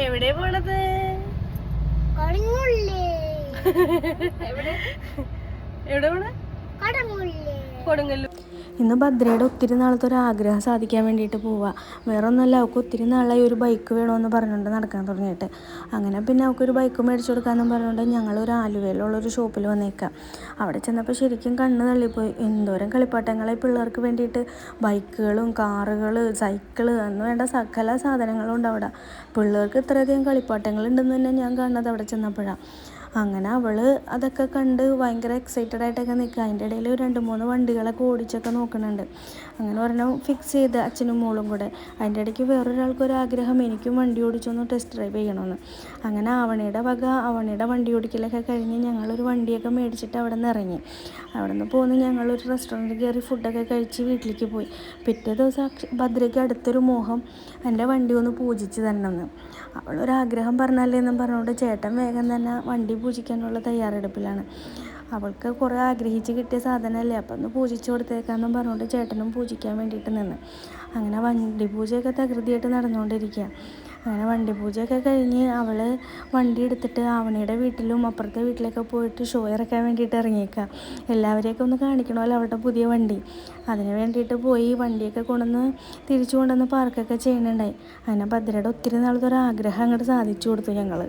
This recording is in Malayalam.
എവിടെ പോണത്? എവിടെ പോണ? കൊടുങ്ങല്ലൂർ. ഇന്ന് ഭദ്രയുടെ ഒത്തിരി നാളത്തെ ഒരു ആഗ്രഹം സാധിക്കാൻ വേണ്ടിയിട്ട് പോവുക. വേറെ ഒന്നുമല്ല, അവൾക്ക് ഒത്തിരി നാളായി ഒരു ബൈക്ക് വേണമെന്ന് പറഞ്ഞുകൊണ്ട് നടക്കാൻ തുടങ്ങിയിട്ട്. അങ്ങനെ പിന്നെ അവൾക്കൊരു ബൈക്ക് മേടിച്ചു കൊടുക്കാമെന്നും പറഞ്ഞുകൊണ്ട് ഞങ്ങളൊരു ആലുവയിലുള്ളൊരു ഷോപ്പിൽ വന്നേക്കാം. അവിടെ ചെന്നപ്പോൾ ശരിക്കും കണ്ണ് തള്ളിപ്പോയി. എന്തോരം കളിപ്പാട്ടങ്ങളെ പിള്ളേർക്ക് വേണ്ടിയിട്ട്, ബൈക്കുകളും കാറുകൾ, സൈക്കിള് എന്ന് വേണ്ട സകല സാധനങ്ങളും ഉണ്ട് അവിടെ. പിള്ളേർക്ക് ഇത്രയധികം കളിപ്പാട്ടങ്ങളുണ്ടെന്ന് തന്നെ ഞാൻ കാണുന്നത് അവിടെ ചെന്നപ്പോഴാണ്. അങ്ങനെ അവൾ അതൊക്കെ കണ്ട് ഭയങ്കര എക്സൈറ്റഡ് ആയിട്ടൊക്കെ നിൽക്കുക. അതിൻ്റെ ഇടയിൽ 2-3 വണ്ടികളൊക്കെ ഓടിച്ചൊക്കെ നോക്കുന്നുണ്ട്. അങ്ങനെ ഒരെണ്ണം ഫിക്സ് ചെയ്ത് അച്ഛനും മോളും കൂടെ. അതിൻ്റെ ഇടയ്ക്ക് വേറൊരാൾക്കൊരാഗ്രഹം എനിക്കും വണ്ടി ഓടിച്ചൊന്ന് ടെസ്റ്റ് ഡ്രൈവ് ചെയ്യണമെന്ന്. അങ്ങനെ അവണിയുടെ വണ്ടി ഓടിക്കലൊക്കെ കഴിഞ്ഞ് ഞങ്ങളൊരു വണ്ടിയൊക്കെ മേടിച്ചിട്ട് അവിടെ നിന്ന് ഇറങ്ങി. അവിടെ നിന്ന് പോന്ന് ഞങ്ങളൊരു റെസ്റ്റോറൻറ്റിൽ കയറി ഫുഡൊക്കെ കഴിച്ച് വീട്ടിലേക്ക് പോയി. പിറ്റേ ദിവസം ഭദ്രയ്ക്ക് അടുത്തൊരു മോഹം, എൻ്റെ വണ്ടി ഒന്ന് പൂജിച്ച് തരണമെന്ന്. അവളൊരാഗ്രഹം പറഞ്ഞല്ലേ എന്നും പറഞ്ഞുകൊണ്ട് ചേട്ടൻ വേഗം തന്നെ വണ്ടി പൂജിക്കാനുള്ള തയ്യാറെടുപ്പിലാണ്. അവൾക്ക് കുറേ ആഗ്രഹിച്ച് കിട്ടിയ സാധനമല്ലേ, അപ്പം ഒന്ന് പൂജിച്ച് കൊടുത്തേക്കാമെന്നും പറഞ്ഞുകൊണ്ട് ചേട്ടനും പൂജിക്കാൻ വേണ്ടിയിട്ട് നിന്ന്. അങ്ങനെ വണ്ടി പൂജയൊക്കെ തകൃതിയായിട്ട് നടന്നുകൊണ്ടിരിക്കുക. അങ്ങനെ വണ്ടി പൂജയൊക്കെ കഴിഞ്ഞ് അവൾ വണ്ടി എടുത്തിട്ട് അവണിയുടെ വീട്ടിലും അപ്പുറത്തെ വീട്ടിലൊക്കെ പോയിട്ട് ഷോ ഇറക്കാൻ വേണ്ടിയിട്ട് ഇറങ്ങിയേക്കുക. എല്ലാവരെയൊക്കെ ഒന്ന് കാണിക്കണമല്ലോ അവളുടെ പുതിയ വണ്ടി. അതിന് വേണ്ടിയിട്ട് പോയി വണ്ടിയൊക്കെ തിരിച്ചു കൊണ്ടുവന്ന് പാർക്കൊക്കെ ചെയ്യുന്നുണ്ടായി. അങ്ങനെ ഭദ്രയുടെ ഒത്തിരി നാളത്തെ ഒരു ആഗ്രഹം അങ്ങോട്ട് സാധിച്ചു കൊടുത്തു ഞങ്ങൾ.